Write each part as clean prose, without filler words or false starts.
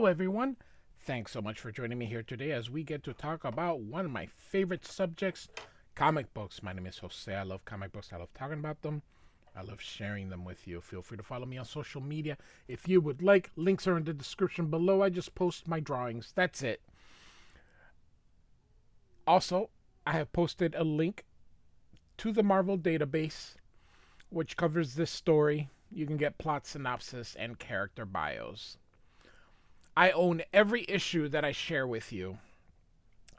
Hello, everyone. Thanks so much for joining me here today as we get to talk about one of my favorite subjects, comic books. My name is Jose. I love comic books. I love talking about them. I love sharing them with you. Feel free to follow me on social media if you would like. Links are in the description below. I just post my drawings. That's it. Also, I have posted a link to the Marvel database, which covers this story. You can get plot synopsis and character bios. I own every issue that I share with you.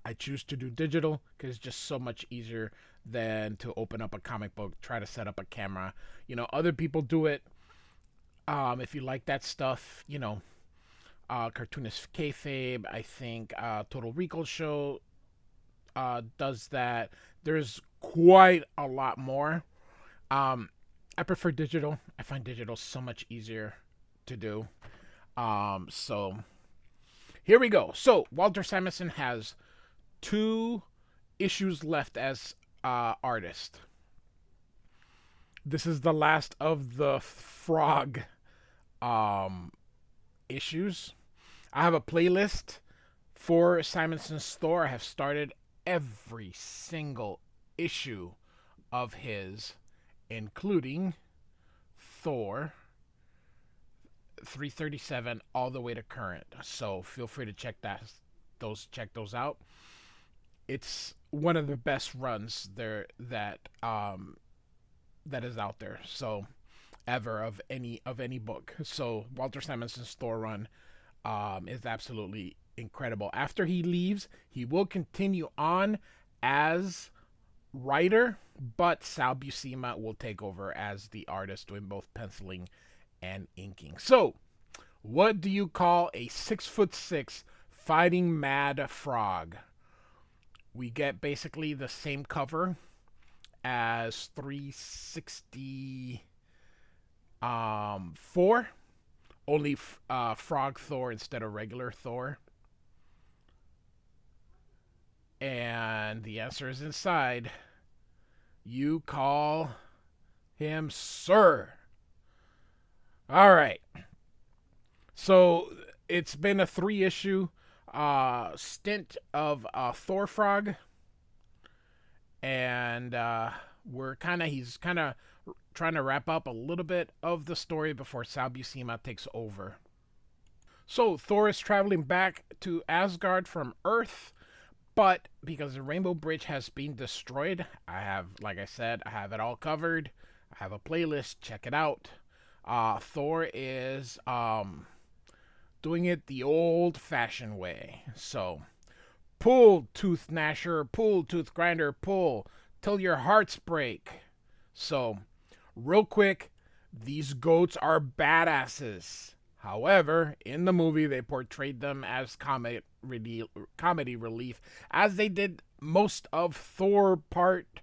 I choose to do digital because it's just so much easier than to open up a comic book, try to set up a camera. Other people do it. If you like that stuff, Cartoonist Kayfabe, I think Total Recall Show does that. There's quite a lot more. I prefer digital. I find digital so much easier to do. So here we go. So Walter Simonson has 2 issues left as artist. This is the last of the Frog issues. I have a playlist for Simonson's Thor. I have started every single issue of his, including Thor 337 all the way to current. So feel free to check those out. It's one of the best runs there that is out there. So ever of any book. So Walter Simonson's Thor run is absolutely incredible. After he leaves, he will continue on as writer, but Sal Buscema will take over as the artist, doing both penciling and inking. So, what do you call a 6'6" fighting mad frog? We get basically the same cover as 364, only Frogthor instead of regular Thor. And the answer is inside. You call him Sir. All right. So it's been a 3-issue stint of Thor Frog, and he's kind of trying to wrap up a little bit of the story before Sal Buscema takes over. So Thor is traveling back to Asgard from Earth, but because the Rainbow Bridge has been destroyed, like I said, I have it all covered. I have a playlist. Check it out. Thor is doing it the old-fashioned way. So, pull, tooth gnasher, pull, tooth grinder, pull, till your hearts break. So, real quick, these goats are badasses. However, in the movie, they portrayed them as comedy relief, as they did most of Thor Part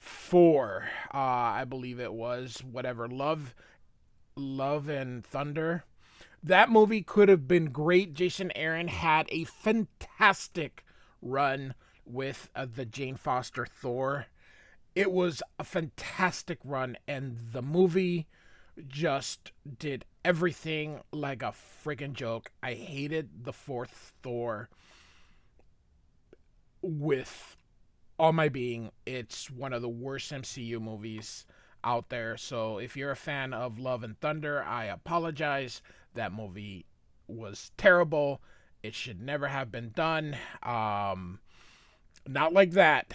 4. I believe it was, whatever, Love and Thunder. That movie could have been great. Jason Aaron had a fantastic run with the Jane Foster Thor. It was a fantastic run, and the movie just did everything like a freaking joke. I hated the 4th Thor with all my being. It's one of the worst MCU movies out there. So if you're a fan of Love and Thunder, I apologize. That movie was terrible. It should never have been done. Not like that.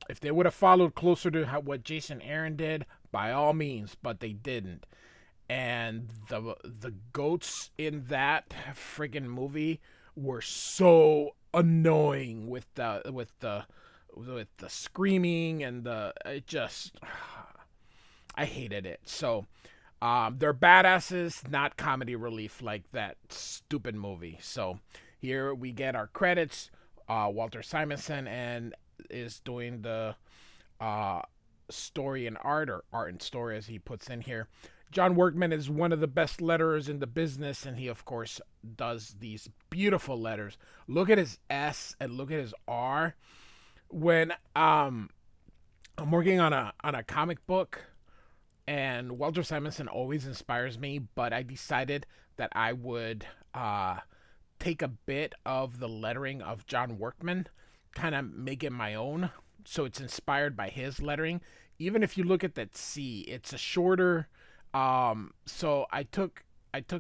If they would have followed closer to what Jason Aaron did, by all means, but they didn't. And the goats in that friggin' movie were so annoying with the screaming and I hated it. So they're badasses, not comedy relief like that stupid movie. So here we get our credits. Walter Simonson is doing the story and art, or art and story as he puts in here. John Workman is one of the best letterers in the business, and he of course does these beautiful letters. Look at his S and look at his R. When I'm working on a comic book, and Walter Simonson always inspires me, but I decided that I would take a bit of the lettering of John Workman, kind of make it my own. So it's inspired by his lettering. Even if you look at that C, it's a shorter. So I took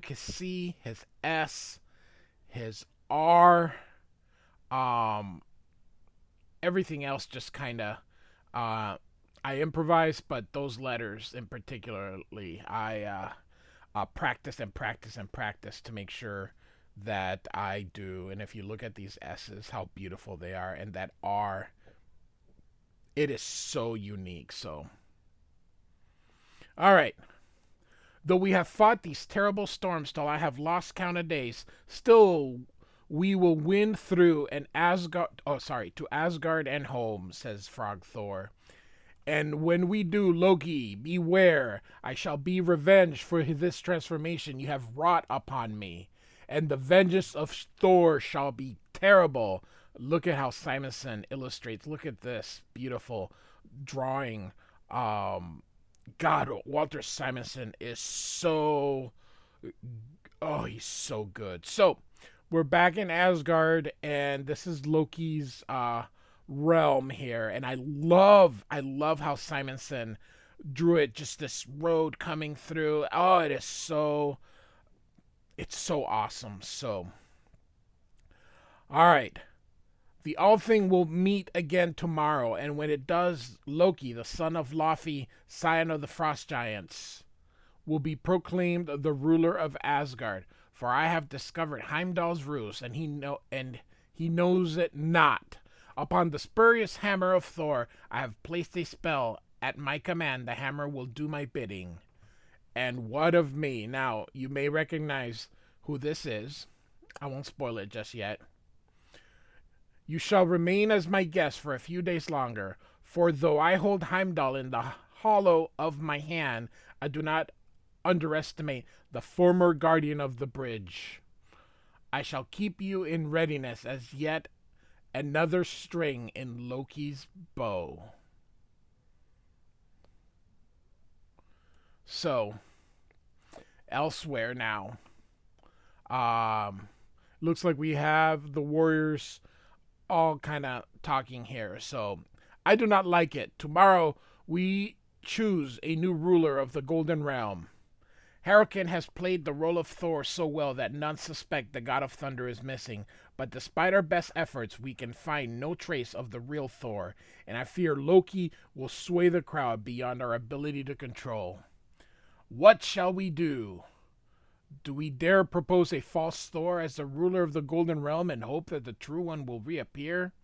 his C, his S, his R, um, everything else just kind of I improvise, but those letters in particularly, I practice and practice and practice to make sure that I do. And if you look at these S's, how beautiful they are, and that R, it is so unique. So, all right. Though we have fought these terrible storms till I have lost count of days, still we will win through and Asgard. Oh, sorry, to Asgard and home, says Frogthor. And when we do, Loki, beware. I shall be revenged for this transformation you have wrought upon me. And the vengeance of Thor shall be terrible. Look at how Simonson illustrates. Look at this beautiful drawing. God, Walter Simonson is so... Oh, he's so good. So, we're back in Asgard, and this is Loki's realm here, and I love how Simonson drew it, just this road coming through. Oh, it's so awesome. So, all right, the All Thing will meet again tomorrow, and when it does, Loki, the son of Laufey, scion of the Frost Giants, will be proclaimed the ruler of Asgard. For I have discovered Heimdall's ruse, and he knows it not. Upon the spurious hammer of Thor, I have placed a spell. At my command, the hammer will do my bidding. And what of me? Now, you may recognize who this is. I won't spoil it just yet. You shall remain as my guest for a few days longer, for though I hold Heimdall in the hollow of my hand, I do not underestimate the former guardian of the bridge. I shall keep you in readiness as yet another string in Loki's bow. So, elsewhere now. Looks like we have the warriors all kind of talking here. So, I do not like it. Tomorrow we choose a new ruler of the Golden Realm. Hurricane has played the role of Thor so well that none suspect the God of Thunder is missing, but despite our best efforts, we can find no trace of the real Thor, and I fear Loki will sway the crowd beyond our ability to control. What shall we do? Do we dare propose a false Thor as the ruler of the Golden Realm and hope that the true one will reappear?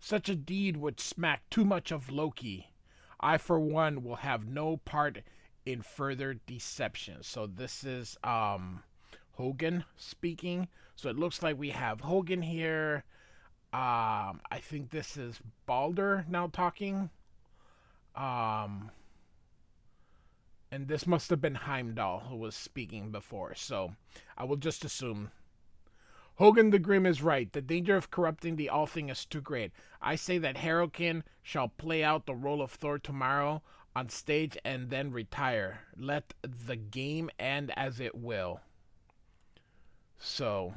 Such a deed would smack too much of Loki. I, for one, will have no part in further deception. So this is Hogan speaking. So it looks like we have Hogan here. I think this is Balder now talking. And this must have been Heimdall who was speaking before. So I will just assume. Hogan the Grim is right. The danger of corrupting the All Thing is too great. I say that Harrowkin shall play out the role of Thor tomorrow on stage and then retire. Let the game end as it will. So,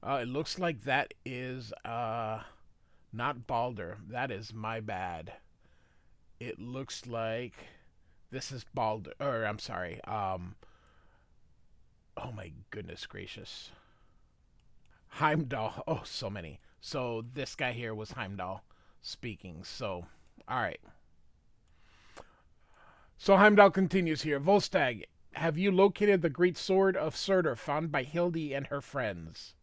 it looks like that is not Balder. That is my bad. It looks like this is Balder. Or I'm sorry. Oh my goodness gracious. Heimdall. Oh, so many. So this guy here was Heimdall speaking. So, all right. So Heimdall continues here. Volstagg, have you located the great sword of Surtur found by Hildi and her friends?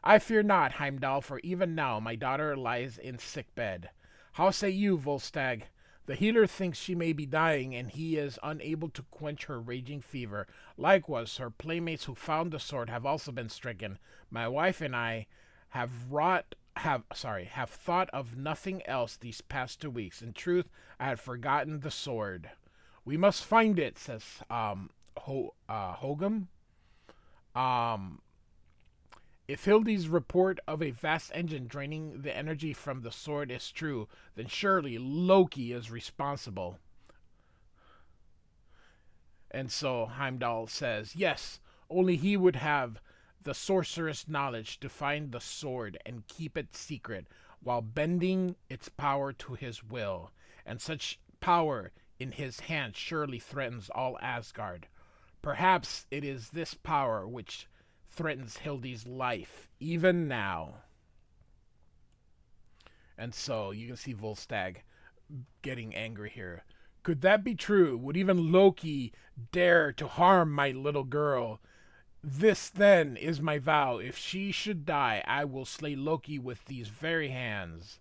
I fear not, Heimdall, for even now my daughter lies in sickbed. How say you, Volstagg? The healer thinks she may be dying, and he is unable to quench her raging fever. Likewise, her playmates who found the sword have also been stricken. My wife and I have thought of nothing else these past 2 weeks. In truth, I had forgotten the sword. We must find it, says Hogum. If Hildy's report of a vast engine draining the energy from the sword is true, then surely Loki is responsible. And so Heimdall says, yes, Only he would have the sorceress knowledge to find the sword and keep it secret while bending its power to his will. And such power in his hand surely threatens all Asgard. Perhaps it is this power which threatens Hildi's life, even now. And so you can see Volstagg getting angry here. Could that be true? Would even Loki dare to harm my little girl? This then is my vow. If she should die, I will slay Loki with these very hands.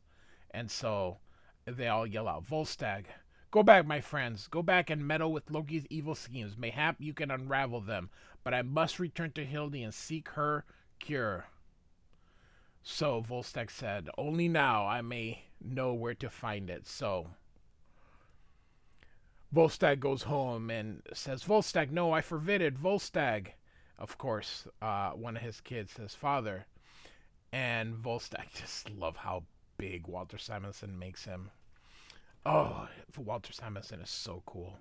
And so they all yell out, Volstagg, go back, my friends. Go back and meddle with Loki's evil schemes. Mayhap you can unravel them. But I must return to Hildi and seek her cure. So Volstagg said, only now I may know where to find it. So Volstagg goes home and says, Volstagg, no, I forbid it. Volstagg. Of course, one of his kids, his father. And Volstagg, just love how big Walter Simonson makes him. Oh, Walter Simonson is so cool.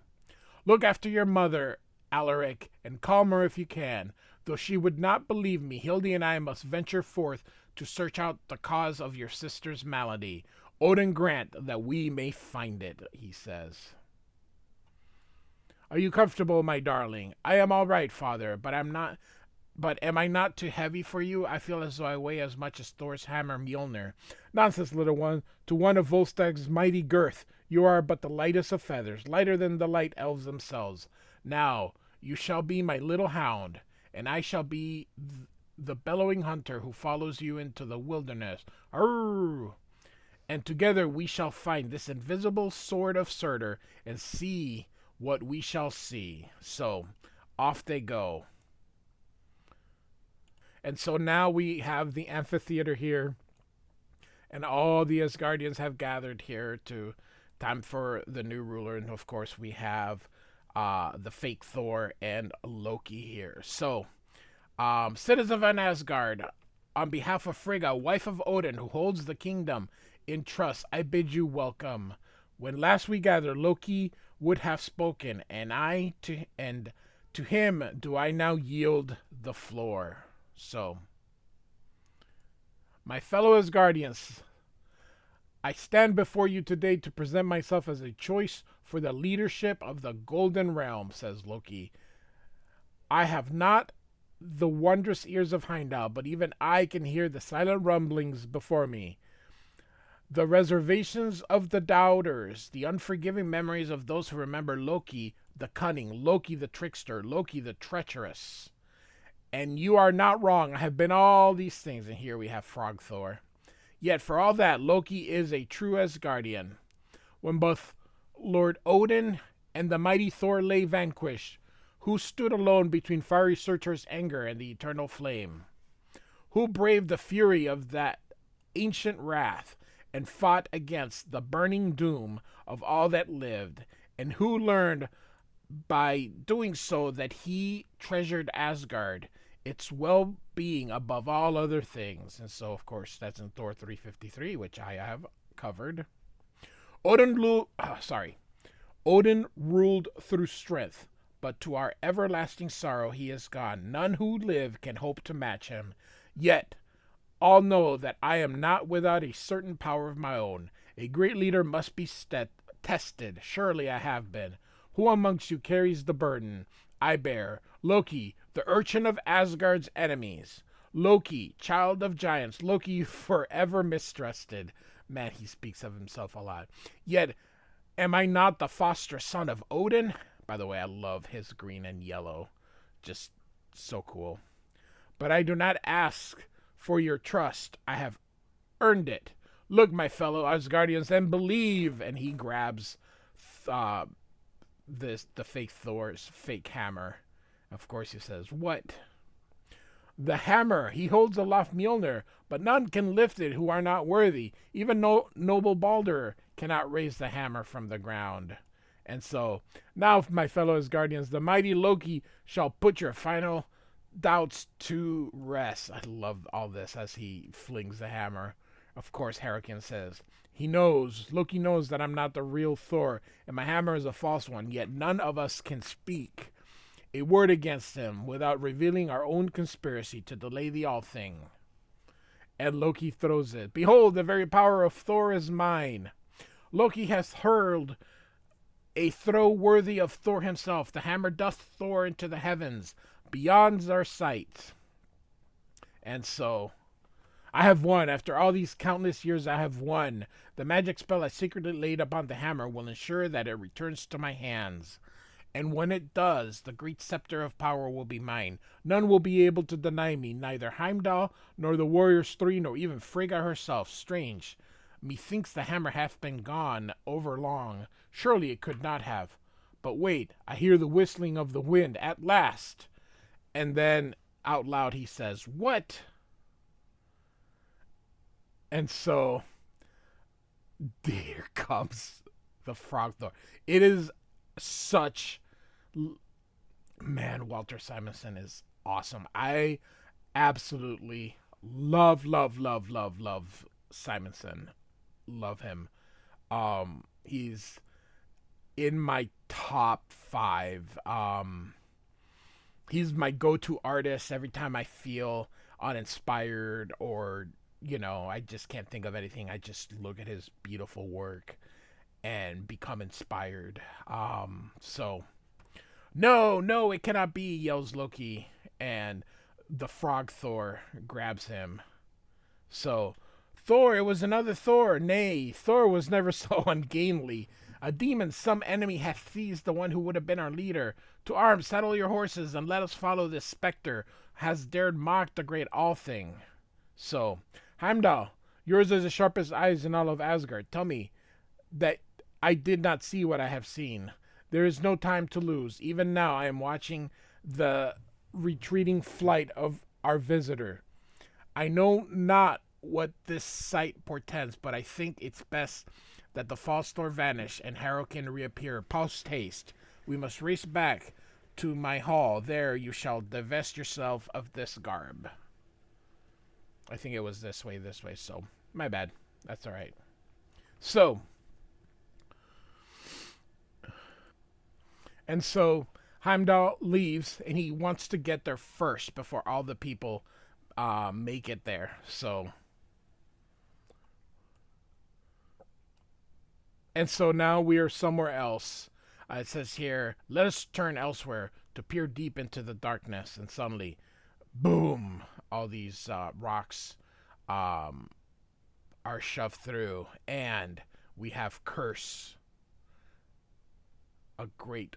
Look after your mother, Alaric, and calm her if you can. Though she would not believe me, Hildi and I must venture forth to search out the cause of your sister's malady. Odin grant that we may find it, he says. Are you comfortable, my darling? I am all right, father, but am I not too heavy for you? I feel as though I weigh as much as Thor's hammer Mjolnir. Nonsense, little one. To one of Volstagg's mighty girth, you are but the lightest of feathers, lighter than the light elves themselves. Now, you shall be my little hound, and I shall be the bellowing hunter who follows you into the wilderness. Arrgh! And together we shall find this invisible sword of Surtur and see what we shall see. So, off they go. And so now we have the amphitheater here, and all the Asgardians have gathered here to time for the new ruler. And of course, we have the fake Thor and Loki here. So, citizens of Asgard, on behalf of Frigga, wife of Odin, who holds the kingdom in trust, I bid you welcome. When last we gathered, Loki would have spoken, and to him do I now yield the floor. So, my fellow Asgardians, I stand before you today to present myself as a choice for the leadership of the Golden Realm, says Loki. I have not the wondrous ears of Heimdall, but even I can hear the silent rumblings before me. The reservations of the doubters, the unforgiving memories of those who remember Loki the cunning, Loki the trickster, Loki the treacherous. And you are not wrong. I have been all these things. And here we have Frogthor. Yet for all that, Loki is a true Asgardian. When both Lord Odin and the mighty Thor lay vanquished, who stood alone between fiery Surtur's anger and the eternal flame? Who braved the fury of that ancient wrath and fought against the burning doom of all that lived? And who learned by doing so that he treasured Asgard, its well-being above all other things? And so, of course, that's in Thor 353, which I have covered. Odin ruled through strength, but to our everlasting sorrow he is gone. None who live can hope to match him. Yet all know that I am not without a certain power of my own. A great leader must be tested. Surely I have been. Who amongst you carries the burden I bear? Loki, the urchin of Asgard's enemies. Loki, child of giants. Loki, forever mistrusted. Man, he speaks of himself a lot. Yet, am I not the foster son of Odin? By the way, I love his green and yellow. Just so cool. But I do not ask for your trust. I have earned it. Look, my fellow Asgardians, and believe. And he grabs the fake Thor's fake hammer. Of course, he says, what? The hammer. He holds aloft Mjolnir, but none can lift it who are not worthy. Even noble Baldur cannot raise the hammer from the ground. And so, now, my fellow Asgardians, the mighty Loki shall put your final doubts to rest. I love all this as he flings the hammer. Of course, Hurricane says, Loki knows that I'm not the real Thor, and my hammer is a false one, yet none of us can speak. a word against him without revealing our own conspiracy to delay the all thing. And Loki throws it. Behold, the very power of Thor is mine. Loki hath hurled a throw worthy of Thor himself. The hammer doth Thor into the heavens, beyond our sight. And so, I have won. After all these countless years, I have won. The magic spell I secretly laid upon the hammer will ensure that it returns to my hands. And when it does, the great scepter of power will be mine. None will be able to deny me, neither Heimdall, nor the warriors three, nor even Frigga herself. Strange. Methinks the hammer hath been gone over long. Surely it could not have. But wait, I hear the whistling of the wind at last. And then out loud he says, what? And so, here comes the Frogthor. It is such... Man, Walter Simonson is awesome. I absolutely love Simonson. Love him. He's in my top 5. He's my go-to artist every time I feel uninspired or, I just can't think of anything. I just look at his beautiful work and become inspired. So, no, it cannot be, yells Loki, and the Frogthor grabs him. So, Thor, it was another Thor. Nay, Thor was never so ungainly. A demon, some enemy, hath seized the one who would have been our leader. To arms, saddle your horses, and let us follow this spectre, has dared mock the great All-Thing. So, Heimdall, yours is the sharpest eyes in all of Asgard. Tell me that I did not see what I have seen. There is no time to lose. Even now I am watching the retreating flight of our visitor. I know not what this sight portends, but I think it's best that the false Thor vanish and Harrow can reappear post haste. We must race back to my hall. There you shall divest yourself of this garb. I think it was this way, so my bad. That's all right. So, and so Heimdall leaves, and he wants to get there first before all the people make it there. So, and so now we are somewhere else. It says here, let us turn elsewhere to peer deep into the darkness. And suddenly, boom, all these rocks are shoved through. And we have Curse. A great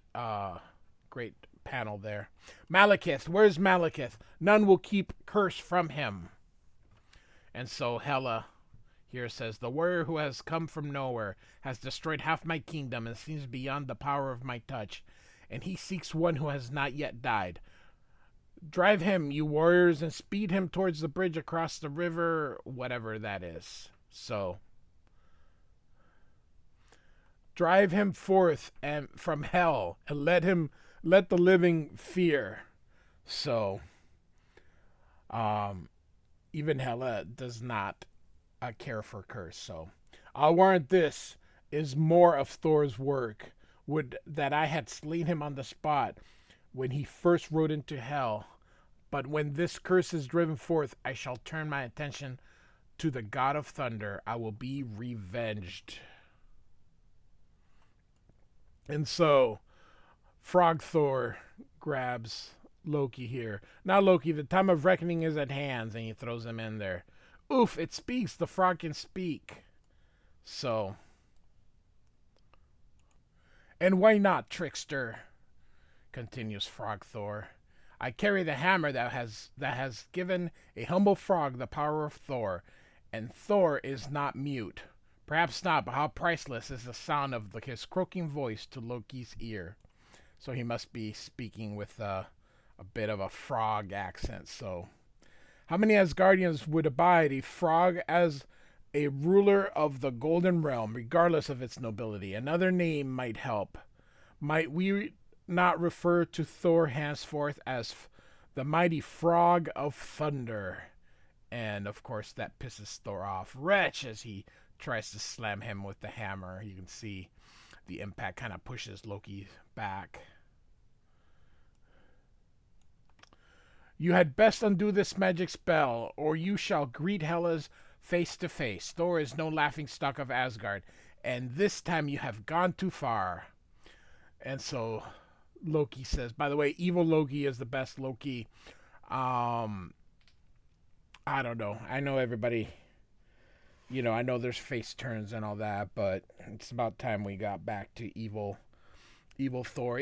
panel there. Malekith, where's Malekith? None will keep Curse from him. And so Hela here says, the warrior who has come from nowhere has destroyed half my kingdom and seems beyond the power of my touch, and he seeks one who has not yet died. Drive him, you warriors, and speed him towards the bridge across the river, whatever that is. So, drive him forth and from hell, and let the living fear. So, even Hela does not care for Curse. So, I'll warrant this is more of Thor's work. Would that I had slain him on the spot when he first rode into hell. But when this curse is driven forth, I shall turn my attention to the god of thunder. I will be revenged. And so, Frogthor grabs Loki here. Now, Loki, the time of reckoning is at hand, and he throws him in there. Oof, it speaks. The frog can speak. So, and why not, trickster? Continues Frogthor. I carry the hammer that has given a humble frog the power of Thor, and Thor is not mute. Perhaps not, but how priceless is the sound of his croaking voice to Loki's ear. So he must be speaking with a bit of a frog accent. So, how many Asgardians would abide a frog as a ruler of the Golden Realm, regardless of its nobility? Another name might help. Might we not refer to Thor henceforth as the mighty Frog of Thunder? And, of course, that pisses Thor off. Wretch, as he tries to slam him with the hammer. You can see the impact kind of pushes Loki back. You had best undo this magic spell, or you shall greet Hela's face to face. Thor is no laughing stock of Asgard, and this time you have gone too far. And so Loki says, by the way, evil Loki is the best Loki. Um, I don't know. I know everybody, I know there's face turns and all that, but it's about time we got back to evil Thor,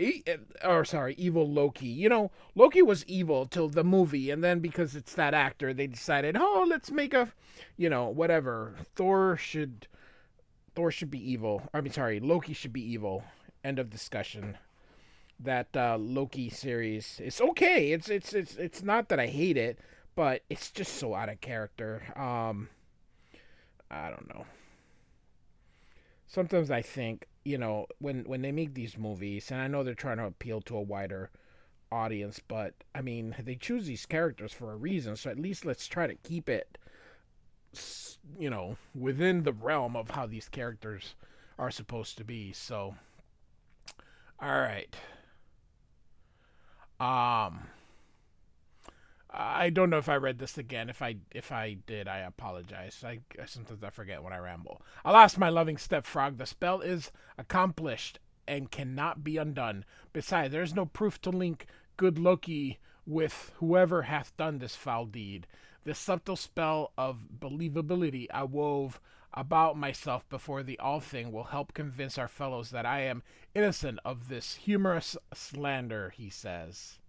or sorry, evil Loki. Loki was evil till the movie, and then because it's that actor, they decided, oh, let's make a, whatever. Thor should be evil. I mean, sorry, Loki should be evil. End of discussion. That Loki series, it's okay. It's not that I hate it, but it's just so out of character. I don't know. Sometimes I think, when they make these movies, and I know they're trying to appeal to a wider audience, but I mean, they choose these characters for a reason, so at least let's try to keep it, within the realm of how these characters are supposed to be. So, all right. Um, I don't know if I read this again. If I did, I apologize. Sometimes I forget when I ramble. Alas, my loving stepfrog, the spell is accomplished and cannot be undone. Besides, there is no proof to link good Loki with whoever hath done this foul deed. This subtle spell of believability I wove about myself before the all thing will help convince our fellows that I am innocent of this humorous slander, he says.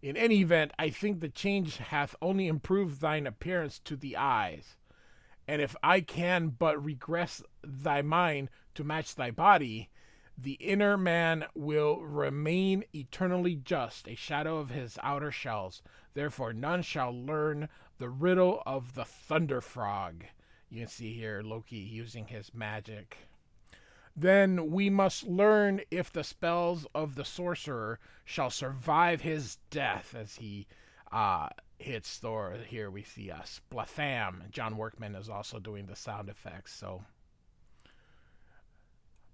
In any event, I think the change hath only improved thine appearance to the eyes. And if I can but regress thy mind to match thy body, the inner man will remain eternally just, a shadow of his outer shells. Therefore, none shall learn the riddle of the Thunder Frog. You can see here Loki using his magic. Then we must learn if the spells of the sorcerer shall survive his death, as he hits Thor. Here we see a splatham. John Workman is also doing the sound effects. So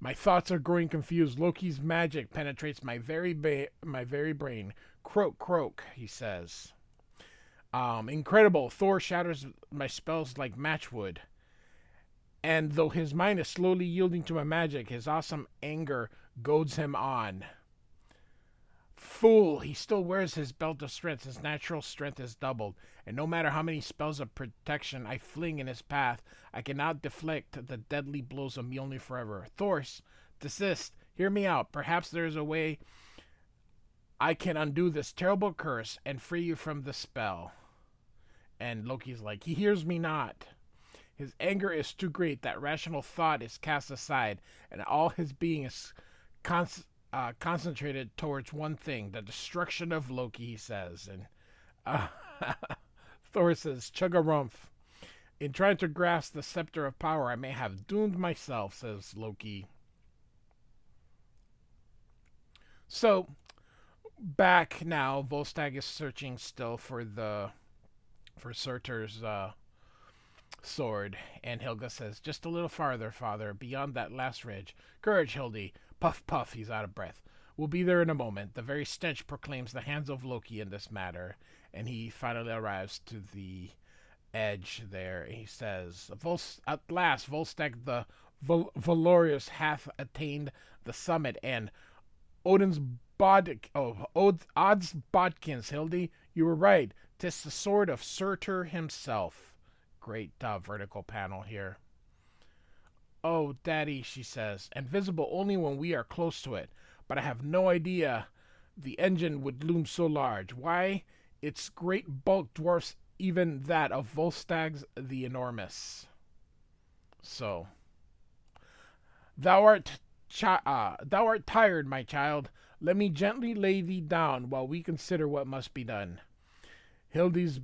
my thoughts are growing confused. Loki's magic penetrates my very brain. Croak, croak, he says. Incredible. Thor shatters my spells like matchwood. And though his mind is slowly yielding to my magic, his awesome anger goads him on. Fool, he still wears his belt of strength. His natural strength is doubled. And no matter how many spells of protection I fling in his path, I cannot deflect the deadly blows of Mjolnir forever. Thor, desist. Hear me out. Perhaps there is a way I can undo this terrible curse and free you from the spell. And Loki's like, he hears me not. His anger is too great that rational thought is cast aside, and all his being is concentrated towards one thing, the destruction of Loki, he says. And Thor says, chug-a-rumph. In trying to grasp the scepter of power, I may have doomed myself, says Loki. So, back now, Volstagg is searching still for Surtur's sword, and Helga says, just a little farther, father, beyond that last ridge. Courage, Hildy. Puff, puff, he's out of breath. We'll be there in a moment. The very stench proclaims the hands of Loki in this matter, and he finally arrives to the edge there. He says, at last, Volstagg the Valorious hath attained the summit, and Odin's odds bodkins, Hildy, you were right. 'Tis the sword of Surtur himself. Great vertical panel here. Oh, Daddy, she says, and visible only when we are close to it. But I have no idea the engine would loom so large. Why, its great bulk dwarfs even that of Volstagg's the Enormous. So, thou art tired, my child. Let me gently lay thee down while we consider what must be done. Hildy's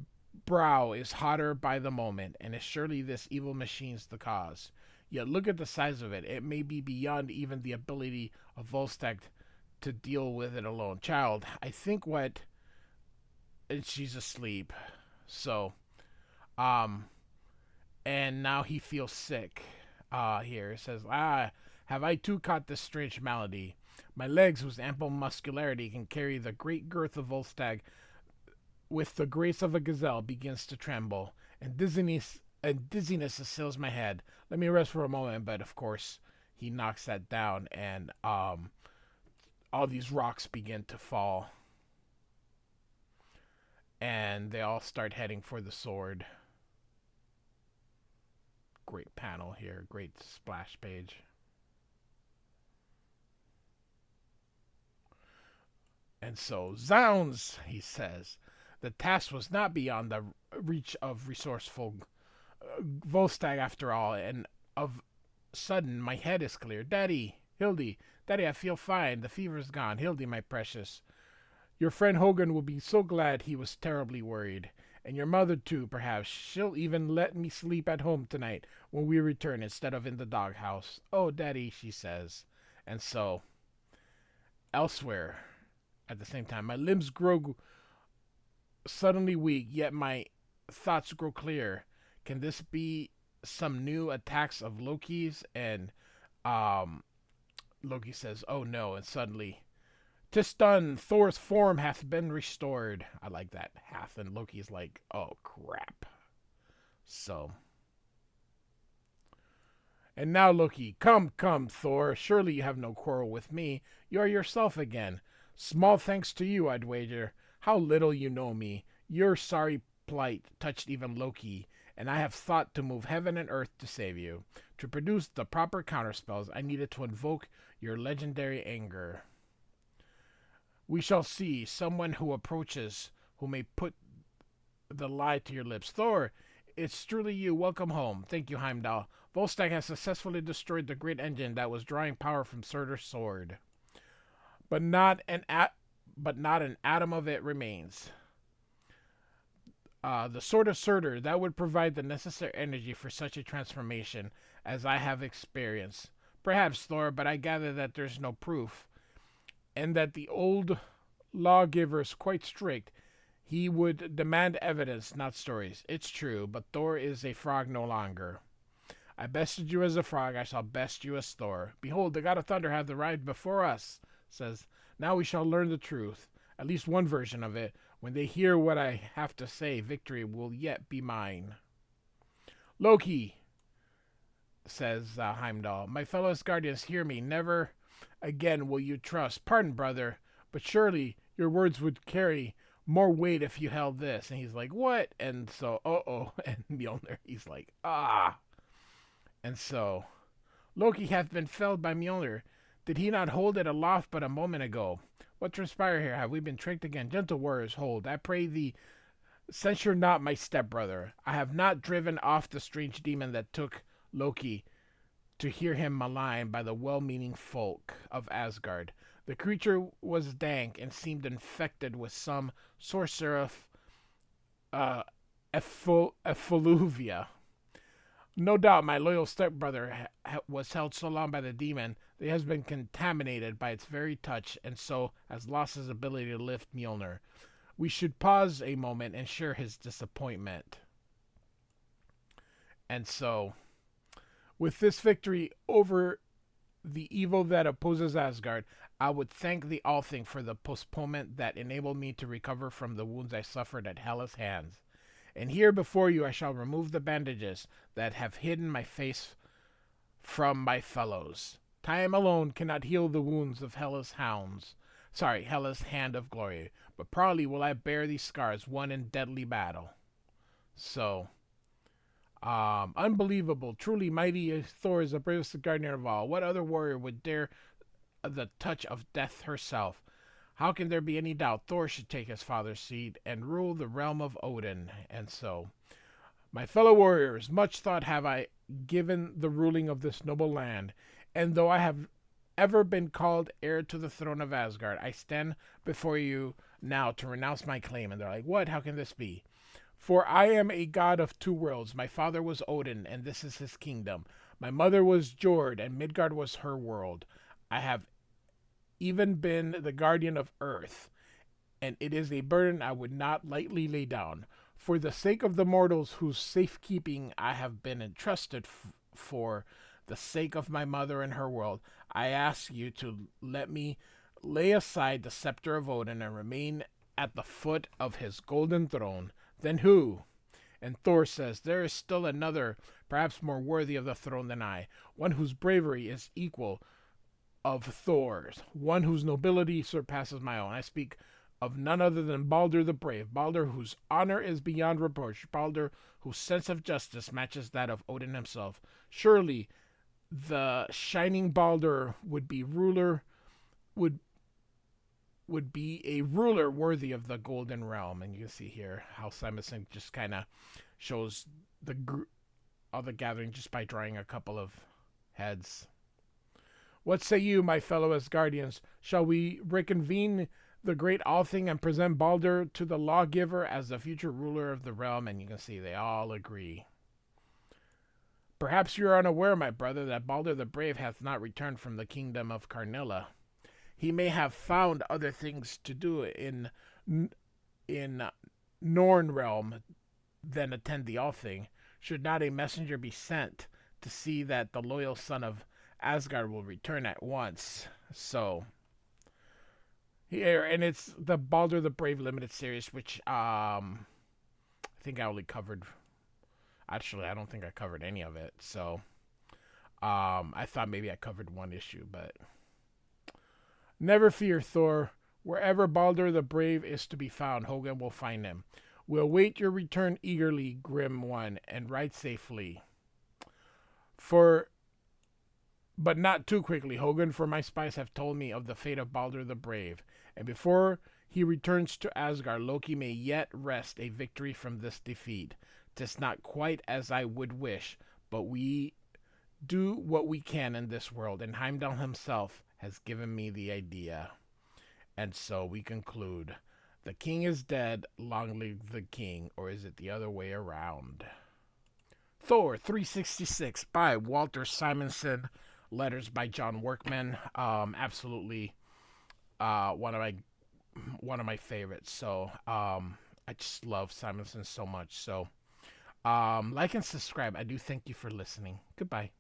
brow is hotter by the moment, and is surely this evil machine's the cause. Yet look at the size of it. It may be beyond even the ability of Volstagg to deal with it alone. Child, I think what... And she's asleep. So, and now he feels sick. Here, it says, have I too caught this strange malady? My legs, whose ample muscularity can carry the great girth of Volstagg, with the grace of a gazelle, begins to tremble, and dizziness assails my head. Let me rest for a moment, but of course, he knocks that down, and all these rocks begin to fall, and they all start heading for the sword. Great panel here, great splash page. And so, zounds, he says. The task was not beyond the reach of resourceful Volstagg after all, and of sudden my head is clear. Daddy, Hildy, Daddy, I feel fine. The fever's gone. Hildy, my precious. Your friend Hogan will be so glad. He was terribly worried. And your mother, too, perhaps. She'll even let me sleep at home tonight when we return instead of in the doghouse. Oh, Daddy, she says. And so, elsewhere, at the same time, my limbs grow suddenly weak, yet my thoughts grow clear. Can this be some new attacks of Loki's? And Loki says, oh no, and suddenly, 'tis done, Thor's form hath been restored. I like that, hath, and Loki's like, oh crap. So, and now Loki, come, Thor, surely you have no quarrel with me. You are yourself again. Small thanks to you, I'd wager. How little you know me. Your sorry plight touched even Loki, and I have thought to move heaven and earth to save you. To produce the proper counterspells, I needed to invoke your legendary anger. We shall see someone who approaches, who may put the lie to your lips. Thor, it's truly you. Welcome home. Thank you, Heimdall. Volstagg has successfully destroyed the great engine that was drawing power from Surtur's sword. But not an atom of it remains. The sword of Surtur, that would provide the necessary energy for such a transformation as I have experienced. Perhaps, Thor, but I gather that there's no proof, and that the old lawgiver is quite strict. He would demand evidence, not stories. It's true, but Thor is a frog no longer. I bested you as a frog, I shall best you as Thor. Behold, the god of thunder hath arrived before us, says, now we shall learn the truth, at least one version of it. When they hear what I have to say, victory will yet be mine. Loki, says Heimdall, my fellow Asgardians, hear me. Never again will you trust. Pardon, brother, but surely your words would carry more weight if you held this. And he's like, what? And so, and Mjolnir, he's like, ah. And so, Loki hath been felled by Mjolnir. Did he not hold it aloft but a moment ago? What transpire here? Have we been tricked again? Gentle warriors, hold. I pray thee, censure not my stepbrother. I have not driven off the strange demon that took Loki to hear him maligned by the well-meaning folk of Asgard. The creature was dank and seemed infected with some sorcerous effluvia. No doubt my loyal stepbrother was held so long by the demon that he has been contaminated by its very touch and so has lost his ability to lift Mjolnir. We should pause a moment and share his disappointment. And so, with this victory over the evil that opposes Asgard, I would thank the All-Thing for the postponement that enabled me to recover from the wounds I suffered at Hela's hands. And here before you I shall remove the bandages that have hidden my face from my fellows. Time alone cannot heal the wounds of Hela's hand of glory, but proudly will I bear these scars won in deadly battle. So, unbelievable, truly mighty Thor is the bravest guardian of all. What other warrior would dare the touch of death herself? How can there be any doubt Thor should take his father's seat and rule the realm of Odin? And so, my fellow warriors, much thought have I given the ruling of this noble land, and though I have ever been called heir to the throne of Asgard, I stand before you now to renounce my claim. And they're like, what? How can this be? For I am a god of two worlds. My father was Odin, and this is his kingdom. My mother was Jord, and Midgard was her world. I have even been the guardian of earth, and it is a burden I would not lightly lay down. For the sake of the mortals whose safekeeping I have been entrusted for the sake of my mother and her world, I ask you to let me lay aside the scepter of Odin and remain at the foot of his golden throne. Then who? And Thor says, there is still another, perhaps more worthy of the throne than I, one whose bravery is equal of Thor's, one whose nobility surpasses my own. I speak of none other than Balder the Brave, Balder whose honor is beyond reproach, Balder whose sense of justice matches that of Odin himself. Surely the shining Balder would be a ruler worthy of the Golden Realm. And you can see here how Simonson just kind of shows of the gathering just by drawing a couple of heads. What say you, my fellow Asgardians? Shall we reconvene the great Althing and present Balder to the lawgiver as the future ruler of the realm? And you can see they all agree. Perhaps you are unaware, my brother, that Balder the Brave hath not returned from the kingdom of Karnilla. He may have found other things to do in Norn realm than attend the Althing. Should not a messenger be sent to see that the loyal son of Asgard will return at once? So here, and it's the Balder the Brave limited series, which I think I only covered. Actually, I don't think I covered any of it. So I thought maybe I covered one issue, but never fear, Thor. Wherever Balder the Brave is to be found, Hogun will find him. We'll wait your return eagerly, grim one, and ride safely. But not too quickly, Hogun, for my spies have told me of the fate of Balder the Brave, and before he returns to Asgard, Loki may yet wrest a victory from this defeat. 'Tis not quite as I would wish, but we do what we can in this world, and Heimdall himself has given me the idea. And so we conclude, the king is dead, long live the king, or is it the other way around? Thor 366 by Walter Simonson, letters by John Workman. Absolutely one of my favorites. So I just love Simonson so much. So like and subscribe. I do thank you for listening. Goodbye.